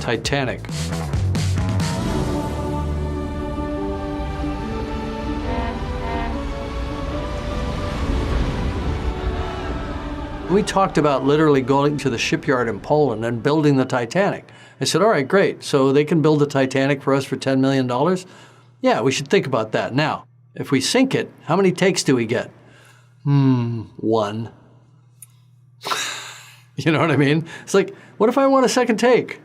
Titanic. We talked about literally going to the shipyard in Poland and building the Titanic. I said, all right, great. So they can build the Titanic for us for $10 million? Yeah, we should think about that. Now, if we sink it, how many takes do we get? One. You know what I mean? It's like, what if I want a second take?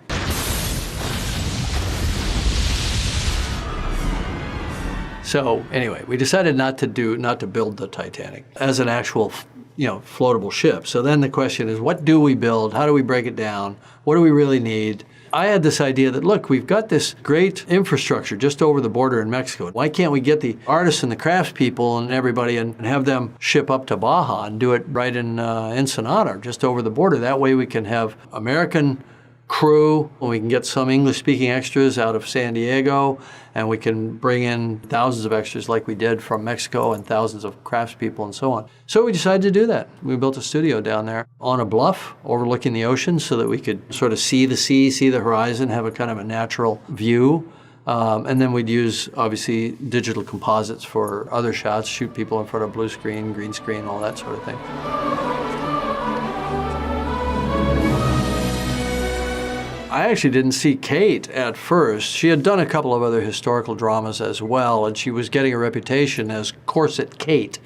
So anyway, we decided not to build the Titanic as an actual, floatable ship. So then the question is, what do we build? How do we break it down? What do we really need? I had this idea that, look, we've got this great infrastructure just over the border in Mexico. Why can't we get the artists and the craftspeople and everybody and have them ship up to Baja and do it right in Ensenada, just over the border? That way we can have American crew, and we can get some English-speaking extras out of San Diego, and we can bring in thousands of extras like we did from Mexico and thousands of craftspeople and so on. So we decided to do that. We built a studio down there on a bluff overlooking the ocean so that we could sort of see the sea, see the horizon, have a kind of a natural view. And then we'd use, obviously, digital composites for other shots, shoot people in front of blue screen, green screen, all that sort of thing. I actually didn't see Kate at first. She had done a couple of other historical dramas as well, and she was getting a reputation as Corset Kate,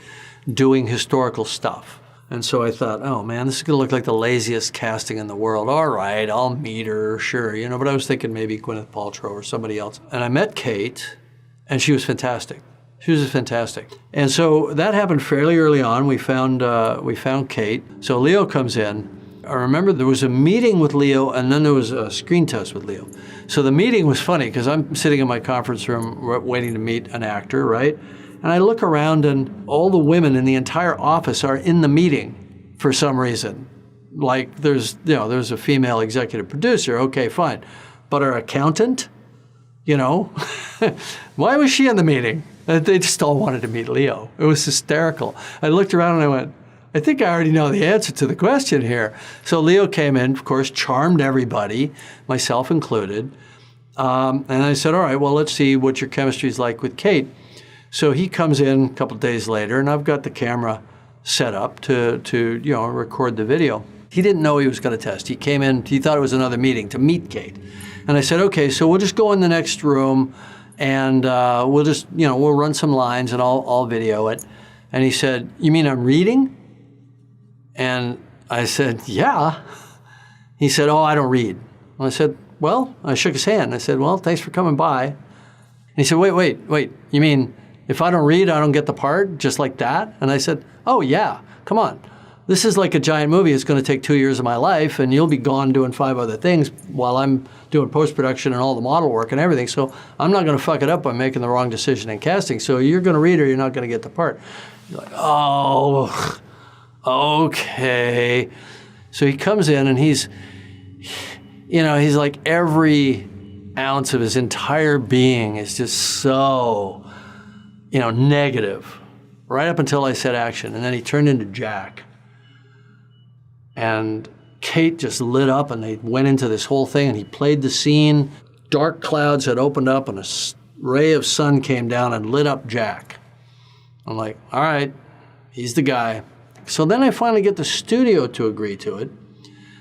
doing historical stuff. And so I thought, oh man, this is gonna look like the laziest casting in the world. All right, I'll meet her, sure, but I was thinking maybe Gwyneth Paltrow or somebody else. And I met Kate, and she was fantastic. She was fantastic. And so that happened fairly early on. We found Kate. So Leo comes in. I remember there was a meeting with Leo, and then there was a screen test with Leo. So the meeting was funny, because I'm sitting in my conference room waiting to meet an actor, right? And I look around, and all the women in the entire office are in the meeting for some reason. Like there's a female executive producer, okay, fine. But our accountant, why was she in the meeting? They just all wanted to meet Leo. It was hysterical. I looked around and I went, I think I already know the answer to the question here. So Leo came in, of course, charmed everybody, myself included. And I said, all right, well, let's see what your chemistry's like with Kate. So he comes in a couple of days later, and I've got the camera set up to record the video. He didn't know he was going to test. He came in, he thought it was another meeting to meet Kate. And I said, okay, so we'll just go in the next room, and we'll just, we'll run some lines, and I'll video it. And he said, you mean I'm reading? And I said, yeah. He said, oh, I don't read. And I said, well, I shook his hand. I said, well, thanks for coming by. And he said, wait. You mean if I don't read, I don't get the part, just like that? And I said, oh, yeah, come on. This is like a giant movie. It's going to take 2 years of my life, and you'll be gone doing 5 other things while I'm doing post-production and all the model work and everything. So I'm not going to fuck it up by making the wrong decision in casting. So you're going to read or you're not going to get the part. You're like, oh, okay. So he comes in, and he's like every ounce of his entire being is just so, negative, right up until I said action. And then he turned into Jack. And Kate just lit up, and they went into this whole thing, and he played the scene. Dark clouds had opened up, and a ray of sun came down and lit up Jack. I'm like, all right, he's the guy. So then I finally get the studio to agree to it.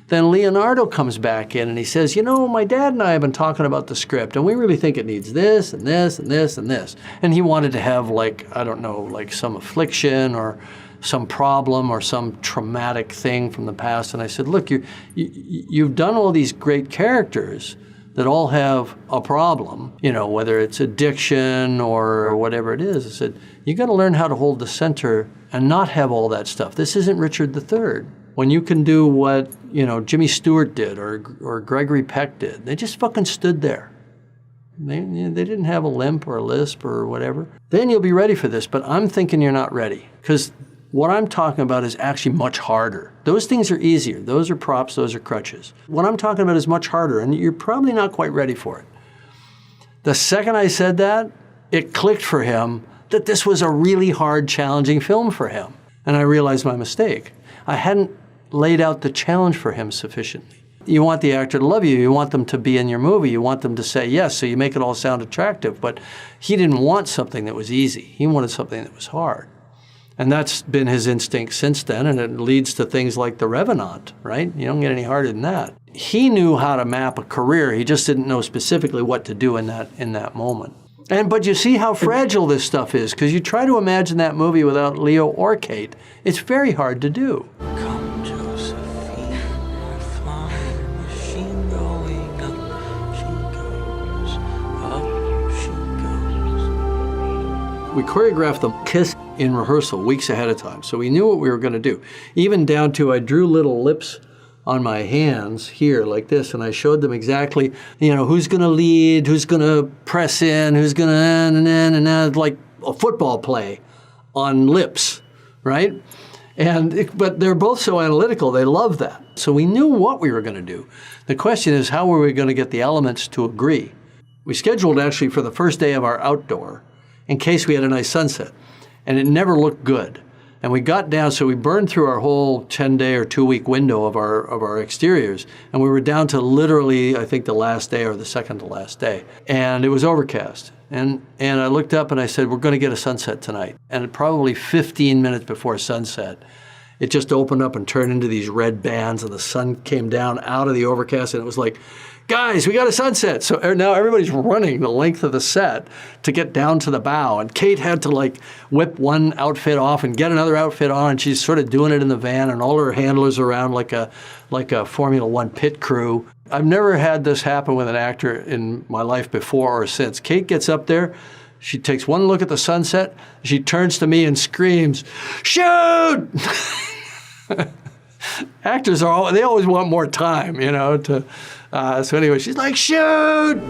Then Leonardo comes back in and he says, my dad and I have been talking about the script, and we really think it needs this and this and this and this. And he wanted to have some affliction or some problem or some traumatic thing from the past. And I said, look, you've done all these great characters that all have a problem, whether it's addiction or whatever it is. I said, you got to learn how to hold the center and not have all that stuff. This isn't Richard III. When you can do what, Jimmy Stewart did or Gregory Peck did, they just fucking stood there. They didn't have a limp or a lisp or whatever. Then you'll be ready for this, but I'm thinking you're not ready, because what I'm talking about is actually much harder. Those things are easier. Those are props, those are crutches. What I'm talking about is much harder, and you're probably not quite ready for it. The second I said that, it clicked for him that this was a really hard, challenging film for him. And I realized my mistake. I hadn't laid out the challenge for him sufficiently. You want the actor to love you. You want them to be in your movie. You want them to say yes, so you make it all sound attractive. But he didn't want something that was easy. He wanted something that was hard. And that's been his instinct since then, and it leads to things like The Revenant, right? You don't get any harder than that. He knew how to map a career. He just didn't know specifically what to do in that moment. But you see how fragile this stuff is, because you try to imagine that movie without Leo or Kate. It's very hard to do. Come, Josephine, my flying machine going up. She goes, up she goes. We choreographed the kiss in rehearsal weeks ahead of time, so we knew what we were going to do. Even down to I drew little lips on my hands here like this, and I showed them exactly, who's going to lead, who's going to press in, who's going to, like a football play on lips, right? But they're both so analytical, they love that. So we knew what we were going to do. The question is, how were we going to get the elements to agree? We scheduled actually for the first day of our outdoor in case we had a nice sunset, and it never looked good. And we got down, so we burned through our whole 10-day or 2-week window of our exteriors, and we were down to literally, I think, the last day or the second to last day. And it was overcast. And I looked up and I said, we're going to get a sunset tonight. And probably 15 minutes before sunset, it just opened up and turned into these red bands, and the sun came down out of the overcast, and it was like, guys, we got a sunset. So now everybody's running the length of the set to get down to the bow. And Kate had to like whip one outfit off and get another outfit on. And she's sort of doing it in the van, and all her handlers around like a Formula One pit crew. I've never had this happen with an actor in my life before or since. Kate gets up there. She takes one look at the sunset. She turns to me and screams, "Shoot!" Actors they always want more time, so anyway, she's like, "Shoot!"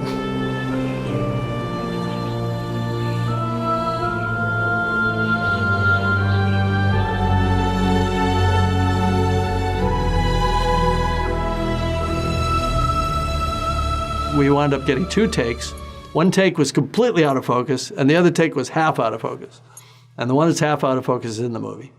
We wound up getting 2 takes. One take was completely out of focus, and the other take was half out of focus. And the one that's half out of focus is in the movie.